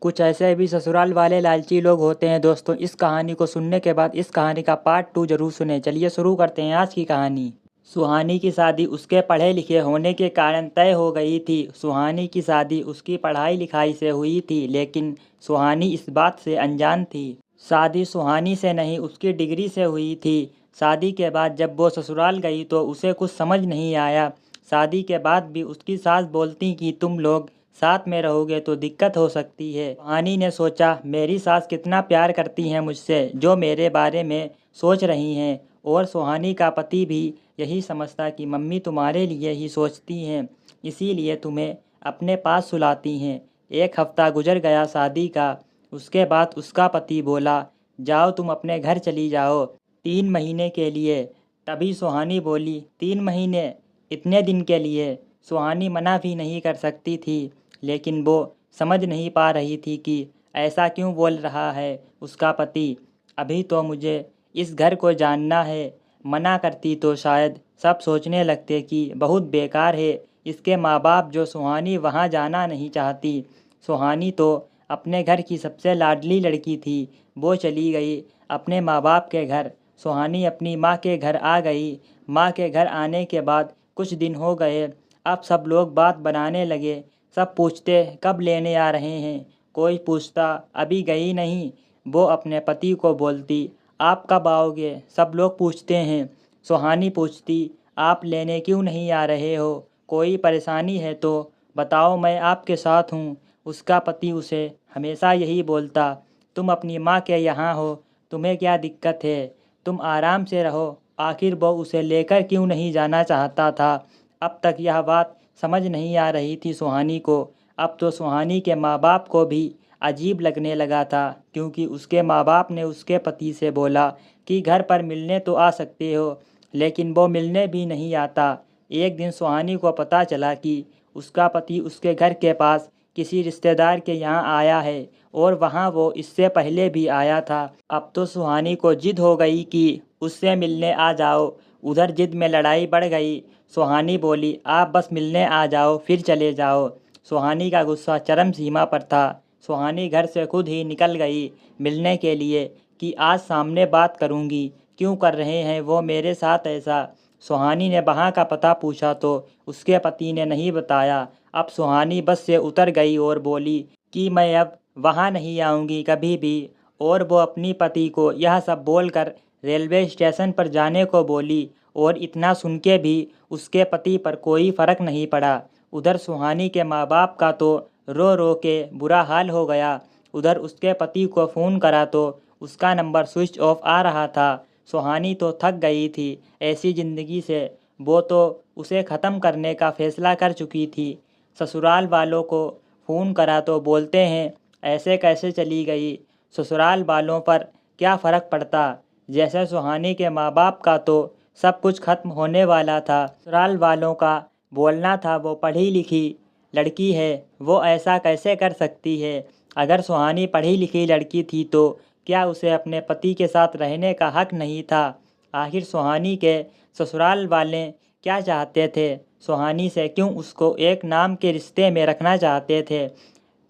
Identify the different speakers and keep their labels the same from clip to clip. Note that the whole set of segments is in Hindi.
Speaker 1: कुछ ऐसे भी ससुराल वाले लालची लोग होते हैं दोस्तों। इस कहानी को सुनने के बाद इस कहानी का पार्ट 2 जरूर सुने। चलिए शुरू करते हैं आज की कहानी। सुहानी की शादी उसके पढ़े लिखे होने के कारण तय हो गई थी। सुहानी की शादी उसकी पढ़ाई लिखाई से हुई थी, लेकिन सुहानी इस बात से अनजान थी। शादी सुहानी से नहीं, उसकी डिग्री से हुई थी। शादी के बाद जब वो ससुराल गई तो उसे कुछ समझ नहीं आया। शादी के बाद भी उसकी सास बोलती कि तुम लोग साथ में रहोगे तो दिक्कत हो सकती है। सुहानी ने सोचा, मेरी सास कितना प्यार करती हैं मुझसे, जो मेरे बारे में सोच रही हैं। और सुहानी का पति भी यही समझता कि मम्मी तुम्हारे लिए ही सोचती हैं, इसीलिए तुम्हें अपने पास सुलाती हैं। एक हफ्ता गुजर गया शादी का। उसके बाद उसका पति बोला, जाओ तुम अपने घर चली जाओ 3 महीने के लिए। तभी सुहानी बोली, 3 महीने? इतने दिन के लिए? सुहानी मना भी नहीं कर सकती थी, लेकिन वो समझ नहीं पा रही थी कि ऐसा क्यों बोल रहा है उसका पति। अभी तो मुझे इस घर को जानना है। मना करती तो शायद सब सोचने लगते कि बहुत बेकार है इसके माँ बाप, जो सुहानी वहाँ जाना नहीं चाहती। सुहानी तो अपने घर की सबसे लाडली लड़की थी। वो चली गई अपने माँ बाप के घर। सुहानी अपनी माँ के घर आ गई। माँ के घर आने के बाद कुछ दिन हो गए। अब सब लोग बात बनाने लगे। सब पूछते कब लेने आ रहे हैं। कोई पूछता अभी गई नहीं। वो अपने पति को बोलती, आप कब आओगे। सब लोग पूछते हैं। सुहानी पूछती, आप लेने क्यों नहीं आ रहे हो, कोई परेशानी है तो बताओ, मैं आपके साथ हूँ। उसका पति उसे हमेशा यही बोलता, तुम अपनी माँ के यहाँ हो, तुम्हें क्या दिक्कत है, तुम आराम से रहो। आखिर वो उसे लेकर क्यों नहीं जाना चाहता था। अब तक यह बात समझ नहीं आ रही थी सुहानी को। अब तो सुहानी के माँ बाप को भी अजीब लगने लगा था, क्योंकि उसके माँ बाप ने उसके पति से बोला कि घर पर मिलने तो आ सकते हो, लेकिन वो मिलने भी नहीं आता। एक दिन सुहानी को पता चला कि उसका पति उसके घर के पास किसी रिश्तेदार के यहाँ आया है, और वहाँ वो इससे पहले भी आया था। अब तो सुहानी को जिद हो गई कि उससे मिलने आ जाओ। उधर जिद में लड़ाई बढ़ गई। सुहानी बोली, आप बस मिलने आ जाओ फिर चले जाओ। सुहानी का गुस्सा चरम सीमा पर था। सुहानी घर से खुद ही निकल गई मिलने के लिए कि आज सामने बात करूंगी, क्यों कर रहे हैं वो मेरे साथ ऐसा। सुहानी ने वहाँ का पता पूछा तो उसके पति ने नहीं बताया। अब सुहानी बस से उतर गई और बोली कि मैं अब वहाँ नहीं आऊँगी कभी भी। और वो अपनी पति को यह सब बोलकर रेलवे स्टेशन पर जाने को बोली। और इतना सुन के भी उसके पति पर कोई फ़र्क नहीं पड़ा। उधर सुहानी के माँ बाप का तो रो रो के बुरा हाल हो गया। उधर उसके पति को फ़ोन करा तो उसका नंबर स्विच ऑफ आ रहा था। सुहानी तो थक गई थी ऐसी ज़िंदगी से। वो तो उसे ख़त्म करने का फ़ैसला कर चुकी थी। ससुराल वालों को फ़ोन करा तो बोलते हैं, ऐसे कैसे चली गई। ससुराल वालों पर क्या फ़र्क पड़ता। जैसे सुहानी के माँ बाप का तो सब कुछ खत्म होने वाला था। ससुराल वालों का बोलना था वो पढ़ी लिखी लड़की है, वो ऐसा कैसे कर सकती है। अगर सुहानी पढ़ी लिखी लड़की थी तो क्या उसे अपने पति के साथ रहने का हक नहीं था। आखिर सुहानी के ससुराल वाले क्या चाहते थे। सुहानी से क्यों उसको एक नाम के रिश्ते में रखना चाहते थे।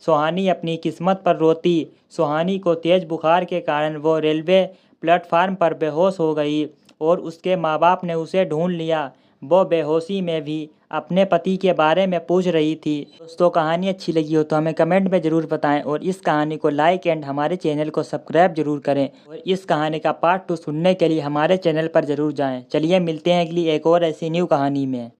Speaker 1: सुहानी अपनी किस्मत पर रोती। सुहानी को तेज़ बुखार के कारण वो रेलवे प्लेटफार्म पर बेहोश हो गई और उसके माँ बाप ने उसे ढूंढ लिया। वो बेहोशी में भी अपने पति के बारे में पूछ रही थी। दोस्तों, कहानी अच्छी लगी हो तो हमें कमेंट में ज़रूर बताएं, और इस कहानी को लाइक एंड हमारे चैनल को सब्सक्राइब जरूर करें। और इस कहानी का पार्ट 2 सुनने के लिए हमारे चैनल पर ज़रूर जाएं। चलिए मिलते हैं अगली एक और ऐसी न्यू कहानी में।